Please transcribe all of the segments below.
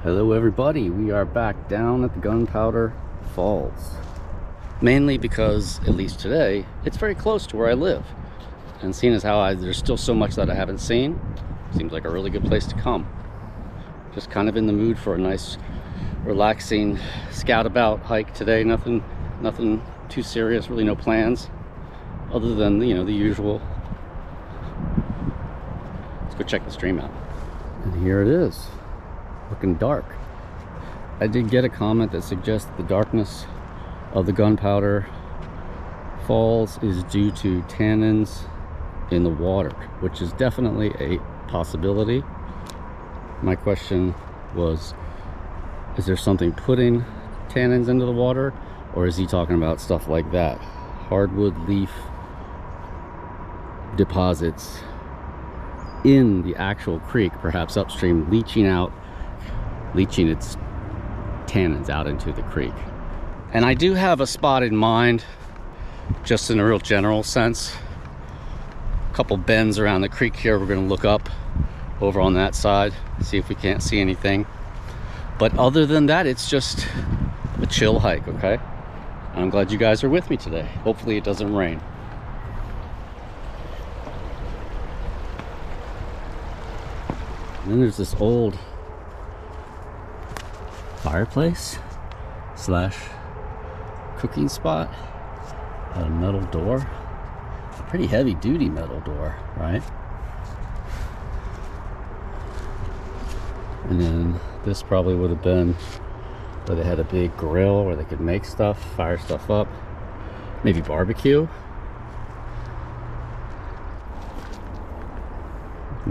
Hello everybody, we are back down at the Gunpowder Falls. Mainly because, at least today, it's very close to where I live. And seeing as how there's still so much that I haven't seen, seems like a really good place to come. Just kind of in the mood for a nice, relaxing scout about hike today. Nothing too serious, really no plans. Other than, you know, the usual. Let's go check the stream out. And here it is. Looking dark. I did get a comment that suggests the darkness of the Gunpowder Falls is due to tannins in the water, which is definitely a possibility. My question was, is there something putting tannins into the water, or is he talking about stuff like that? Hardwood leaf deposits in the actual creek, perhaps upstream, leaching its tannins out into the creek. And I do have a spot in mind, just in a real general sense. A couple bends around the creek here we're going to look up over on that side, see if we can't see anything. But other than that, it's just a chill hike, okay? I'm glad you guys are with me today. Hopefully it doesn't rain. And then there's this old fireplace slash cooking spot, a metal door, a pretty heavy duty metal door, right? And then this probably would have been where they had a big grill where they could make stuff, fire stuff up, maybe barbecue.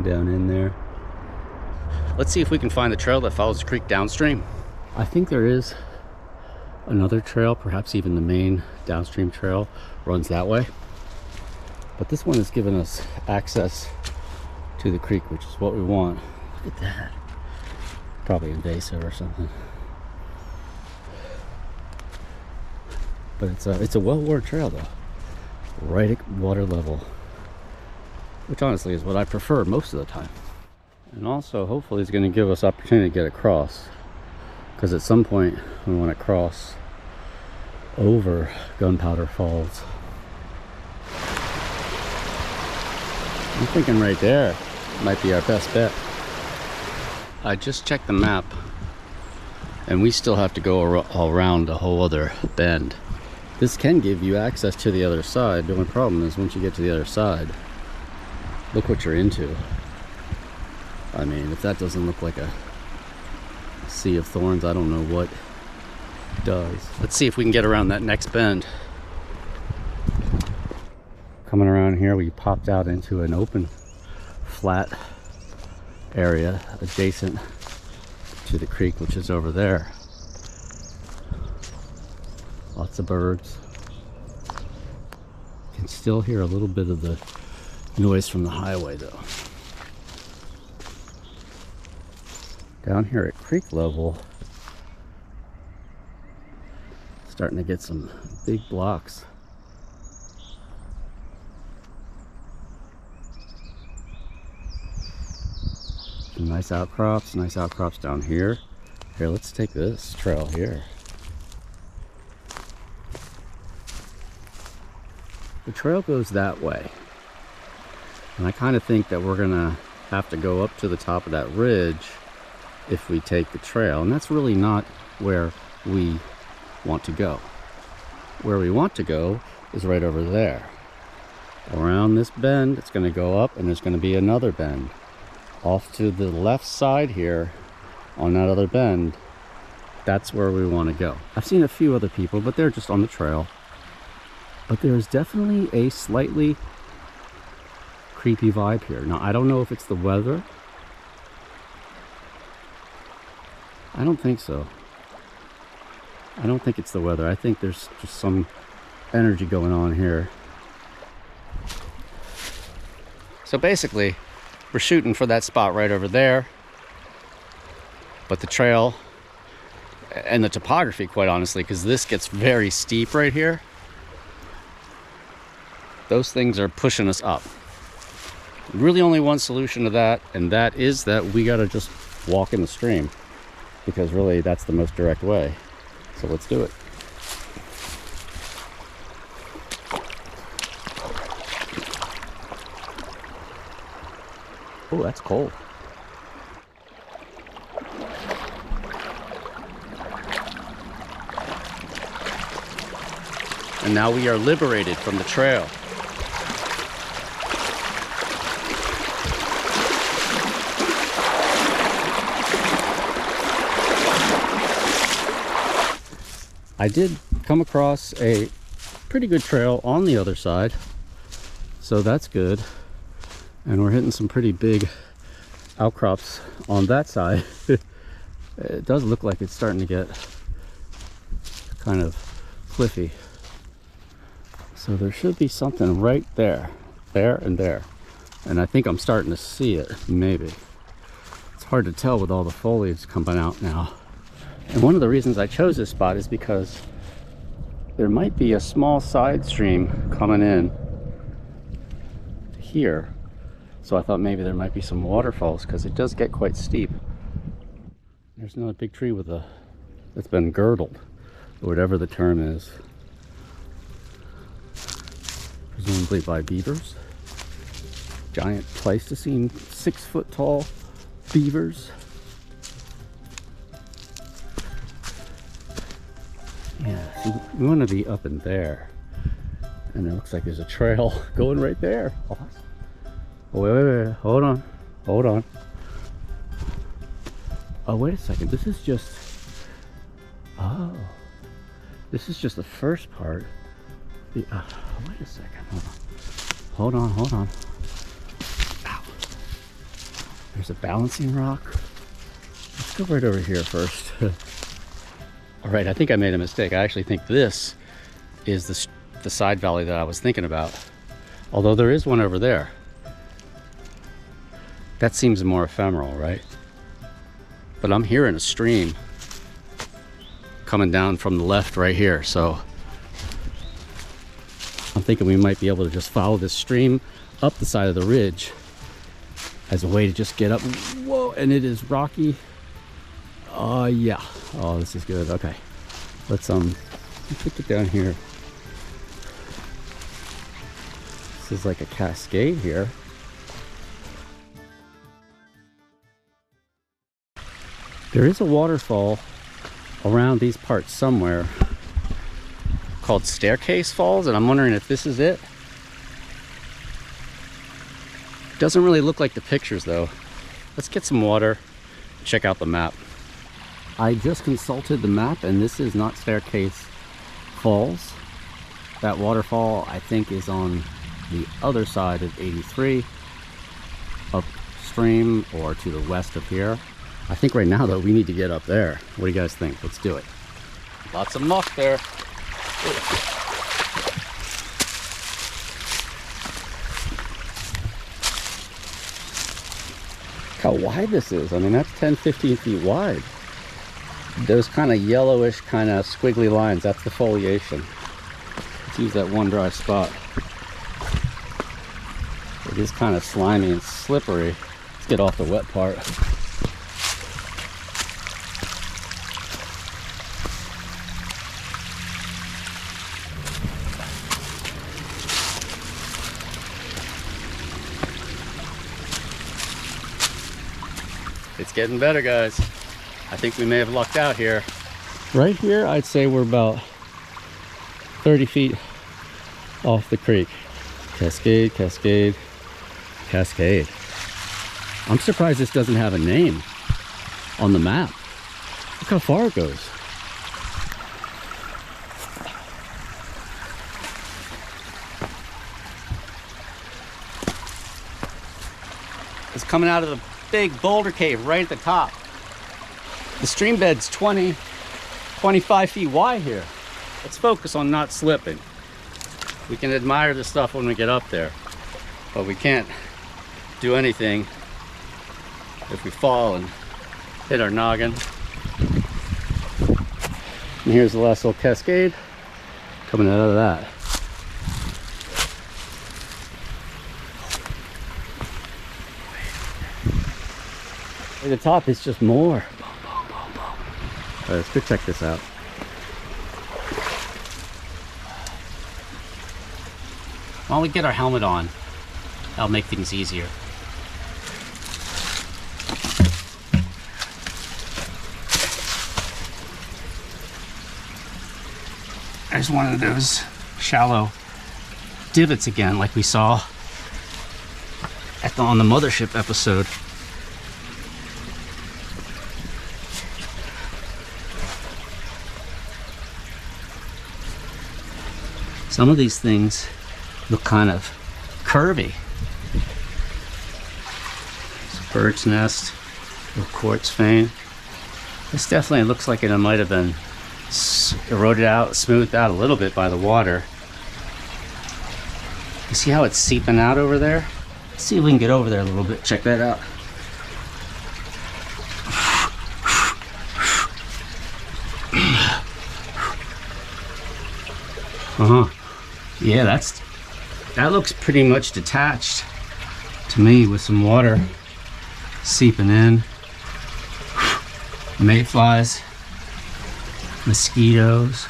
Down in there, let's see if we can find the trail that follows the creek downstream. I think there is another trail, perhaps even the main downstream trail runs that way. But this one has given us access to the creek, which is what we want. Look at that. Probably invasive or something. But it's a well-worn trail though. Right at water level. Which honestly is what I prefer most of the time. And also hopefully it's going to give us opportunity to get across. Because at some point we want to cross over Gunpowder Falls. I'm thinking right there might be our best bet. I just checked the map and we still have to go around a whole other bend. This can give you access to the other side. The only problem is once you get to the other side, look what you're into. I mean, if that doesn't look like a sea of thorns, I don't know what does. Let's see if we can get around that next bend. Coming around here, we popped out into an open, flat area adjacent to the creek, which is over there. Lots of birds. You can still hear a little bit of the noise from the highway though. Down here at creek level, starting to get some big blocks. Some nice outcrops down here. Here, let's take this trail here. The trail goes that way. And I kind of think that we're gonna have to go up to the top of that ridge if we take the trail, and that's really not where we want to go. Where we want to go is right over there. Around this bend, it's going to go up, and there's going to be another bend. Off to the left side here, on that other bend, that's where we want to go. I've seen a few other people, but they're just on the trail. But there's definitely a slightly creepy vibe here. Now, I don't know if it's the weather. I don't think so. I don't think it's the weather. I think there's just some energy going on here. So basically, we're shooting for that spot right over there. But the trail and the topography, quite honestly, because this gets very steep right here, those things are pushing us up. Really only one solution to that, and that is that we gotta just walk in the stream. because really that's the most direct way. So let's do it. Oh, that's cold. And now we are liberated from the trail. I did come across a pretty good trail on the other side, so that's good. And we're hitting some pretty big outcrops on that side. It does look like it's starting to get kind of cliffy. So there should be something right there, and there. And I think I'm starting to see it, maybe. It's hard to tell with all the foliage coming out now. And one of the reasons I chose this spot is because there might be a small side stream coming in here. So I thought maybe there might be some waterfalls, because it does get quite steep. There's another big tree with that's been girdled, or whatever the term is. Presumably by beavers. Giant Pleistocene 6-foot tall beavers. Yeah, so we want to be up in there. And it looks like there's a trail going right there. Awesome. Oh, wait, hold on. Oh, wait a second, this is just, oh, this is just the first part. Wait a second, hold on. Ow. There's a balancing rock. Let's go right over here first. All right, I think I made a mistake. I actually think this is the side valley that I was thinking about. Although there is one over there. That seems more ephemeral, right? But I'm hearing a stream coming down from the left right here, so I'm thinking we might be able to just follow this stream up the side of the ridge as a way to just get up. Whoa, and it is rocky. Oh yeah. Oh, this is good. Okay, let's take it down here. This is like a cascade here. There is a waterfall around these parts somewhere called Staircase Falls, and I'm wondering if this is it. Doesn't really look like the pictures though. Let's get some water, check out the map. I just consulted the map, and this is not Staircase Falls. That waterfall I think is on the other side of 83, upstream or to the west of here. I think right now though we need to get up there. What do you guys think? Let's do it. Lots of muck there. Look how wide this is. I mean, that's 10-15 feet wide. Those kind of yellowish, kind of squiggly lines, that's the foliation. Let's use that one dry spot. It is kind of slimy and slippery. Let's get off the wet part. It's getting better, guys. I think we may have lucked out here. Right here, I'd say we're about 30 feet off the creek. Cascade, cascade, cascade. I'm surprised this doesn't have a name on the map. Look how far it goes. It's coming out of the big boulder cave right at the top. The stream bed's 25 feet wide here. Let's focus on not slipping. We can admire the stuff when we get up there, but we can't do anything if we fall and hit our noggin. And here's the last little cascade coming out of that. At the top is just more. Boom, boom, boom, boom. Let's go check this out. Why don't we get our helmet on? That'll make things easier. There's one of those shallow divots again, like we saw on the mothership episode. Some of these things look kind of curvy. It's a bird's nest, little quartz vein. This definitely looks like it might have been eroded out, smoothed out a little bit by the water. You see how it's seeping out over there? Let's see if we can get over there a little bit. Check that out. Yeah, that looks pretty much detached to me, with some water seeping in. Mayflies, mosquitoes.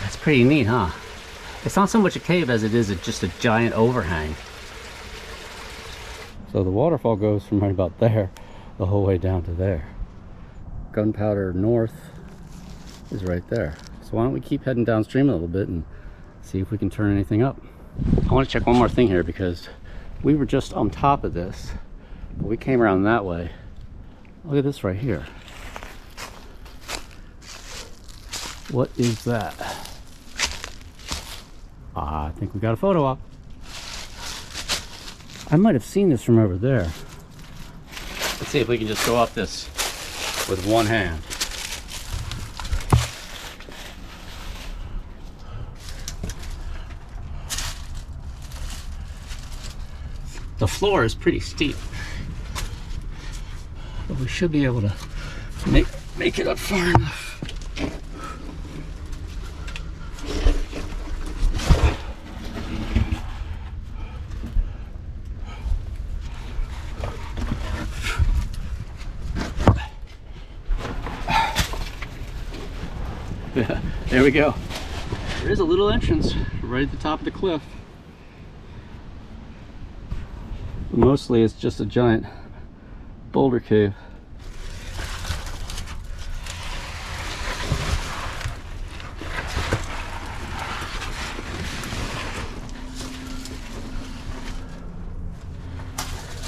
That's pretty neat, huh? It's not so much a cave as it is just a giant overhang. So the waterfall goes from right about there the whole way down to there. Gunpowder North is right there. So why don't we keep heading downstream a little bit and see if we can turn anything up. I want to check one more thing here, because we were just on top of this, but we came around that way. Look at this right here. What is that? I think we got a photo op. I might have seen this from over there. Let's see if we can just go up this with one hand. The floor is pretty steep, but we should be able to make it up far enough. Yeah, there we go. There is a little entrance right at the top of the cliff. But mostly it's just a giant boulder cave.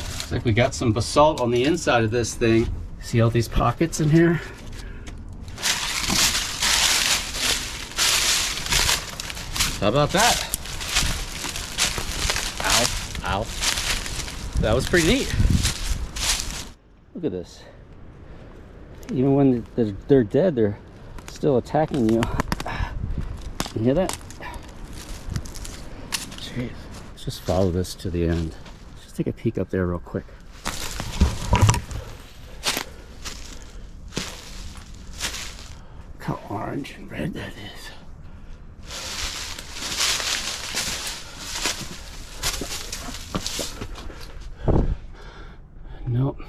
Looks like we got some basalt on the inside of this thing. See all these pockets in here? How about that? Ow, ow. That was pretty neat. Look at this. Even when they're dead, they're still attacking you. You hear that? Jeez. Let's just follow this to the end. Let's just take a peek up there real quick. Look how orange and red that is. Nope,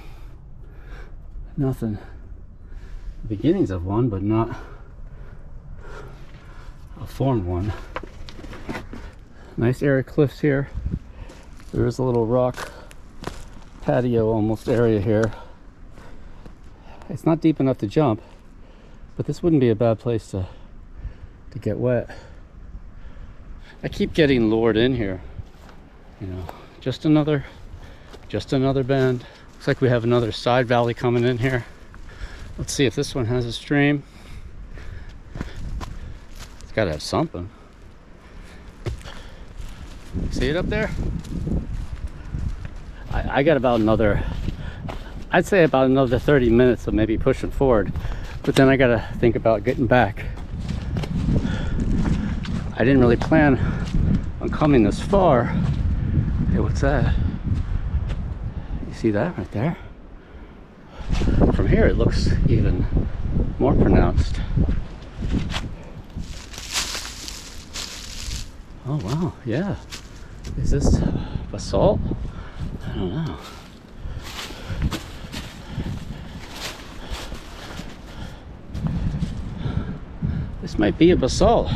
nothing. The beginnings of one, but not a formed one. Nice area cliffs here. There is a little rock patio almost area here. It's not deep enough to jump, but this wouldn't be a bad place to get wet. I keep getting lured in here. You know, just another bend. Looks like we have another side valley coming in here. Let's see if this one has a stream. It's got to have something. See it up there? I got about another, I'd say about another 30 minutes of maybe pushing forward, but then I got to think about getting back. I didn't really plan on coming this far. Hey, what's that? See that right there? From here it looks even more pronounced. Oh wow, yeah. Is this basalt? I don't know. This might be a basalt.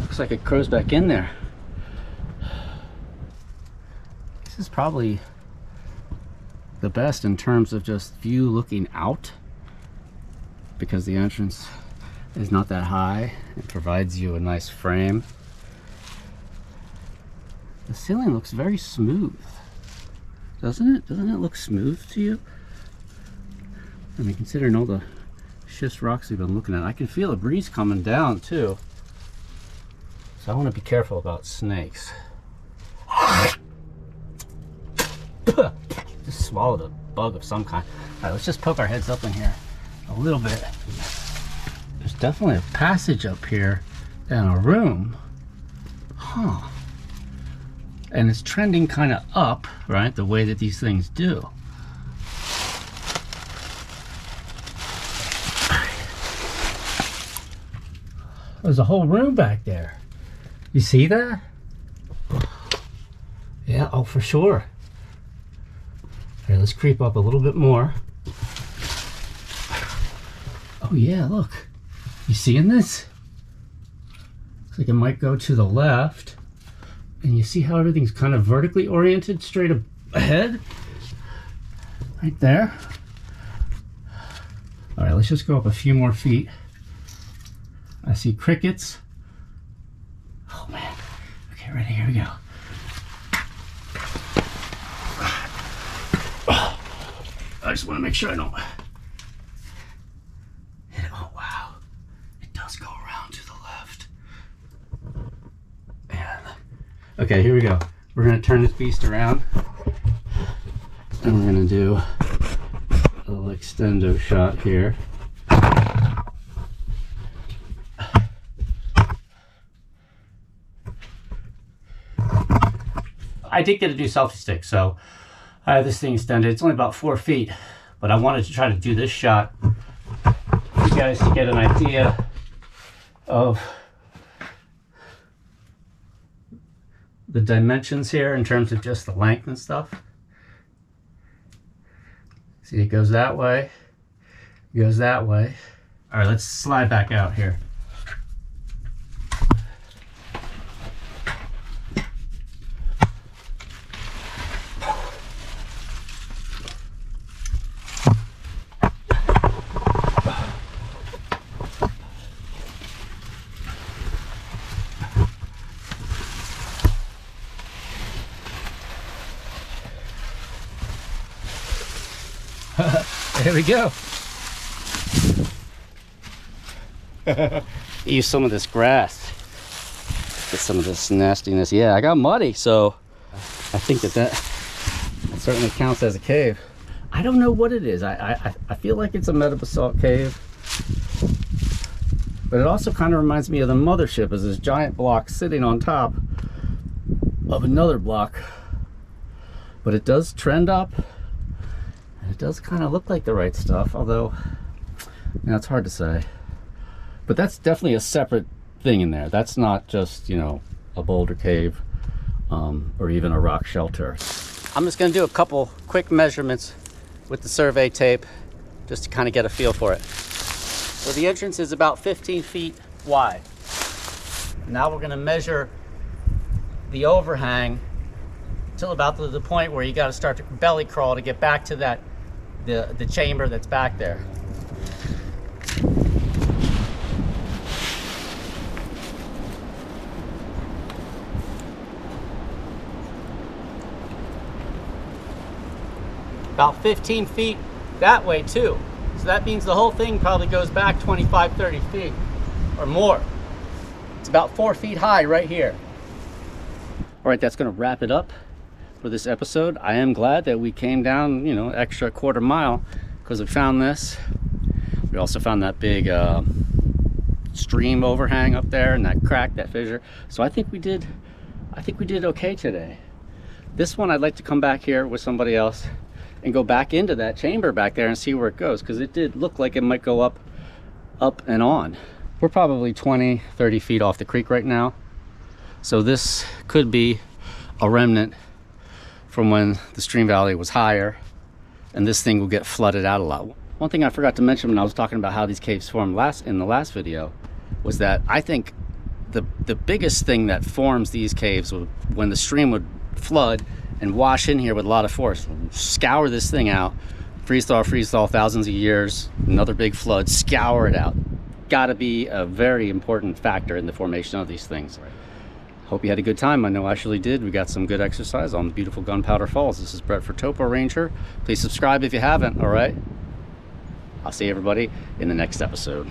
Looks like it curves back in there. This is probably the best in terms of just view looking out, because the entrance is not that high. It provides you a nice frame. The ceiling looks very smooth, doesn't it? Doesn't it look smooth to you? I mean, considering all the schist rocks we've been looking at, I can feel a breeze coming down too. So I want to be careful about snakes. Just swallowed a bug of some kind. All right, let's just poke our heads up in here a little bit. There's definitely a passage up here down a room. Huh. And it's trending kind of up, right? The way that these things do. There's a whole room back there. You see that? Yeah, oh, for sure. Here, let's creep up a little bit more. Oh yeah, look. You seeing this? Looks like it might go to the left. And you see how everything's kind of vertically oriented straight ahead? Right there. All right, let's just go up a few more feet. I see crickets. Oh man. Okay, ready, here we go. I just want to make sure I don't hit it. Oh wow. It does go around to the left. And okay, here we go. We're gonna turn this beast around and we're gonna do a little extendo shot here. I did get to do selfie stick, so I have this thing extended. It's only about 4 feet, but I wanted to try to do this shot for you guys to get an idea of the dimensions here in terms of just the length and stuff. See, it goes that way, it goes that way. All right, let's slide back out here. There we go. Use some of this grass. Get some of this nastiness. Yeah, I got muddy, so I think that certainly counts as a cave. I don't know what it is. I feel like it's a metabasalt cave, but it also kind of reminds me of the mothership as this giant block sitting on top of another block. But it does trend up. It does kind of look like the right stuff, although, you know, it's hard to say. But that's definitely a separate thing in there. That's not just, you know, a boulder cave or even a rock shelter. I'm just going to do a couple quick measurements with the survey tape just to kind of get a feel for it. So the entrance is about 15 feet wide. Now we're going to measure the overhang till about the point where you got to start to belly crawl to get back to that the chamber that's back there. About 15 feet that way too. So that means the whole thing probably goes back 25, 30 feet or more. It's about 4 feet high right here. All right, that's gonna wrap it up for this episode. I am glad that we came down, you know, extra quarter mile because we found this. We also found that big stream overhang up there and that crack, that fissure. So I think we did okay today. This one I'd like to come back here with somebody else and go back into that chamber back there and see where it goes, because it did look like it might go up and on. We're probably 20-30 feet off the creek right now. So this could be a remnant from when the stream valley was higher, and this thing will get flooded out a lot. One thing I forgot to mention when I was talking about how these caves formed in the last video was that I think the biggest thing that forms these caves was when the stream would flood and wash in here with a lot of force, scour this thing out, freeze thaw, thousands of years, another big flood, scour it out. Got to be a very important factor in the formation of these things. Hope you had a good time. I know I actually did. We got some good exercise on the beautiful Gunpowder Falls. This is Brett for TopoRanger. Please subscribe if you haven't, all right? I'll see everybody in the next episode.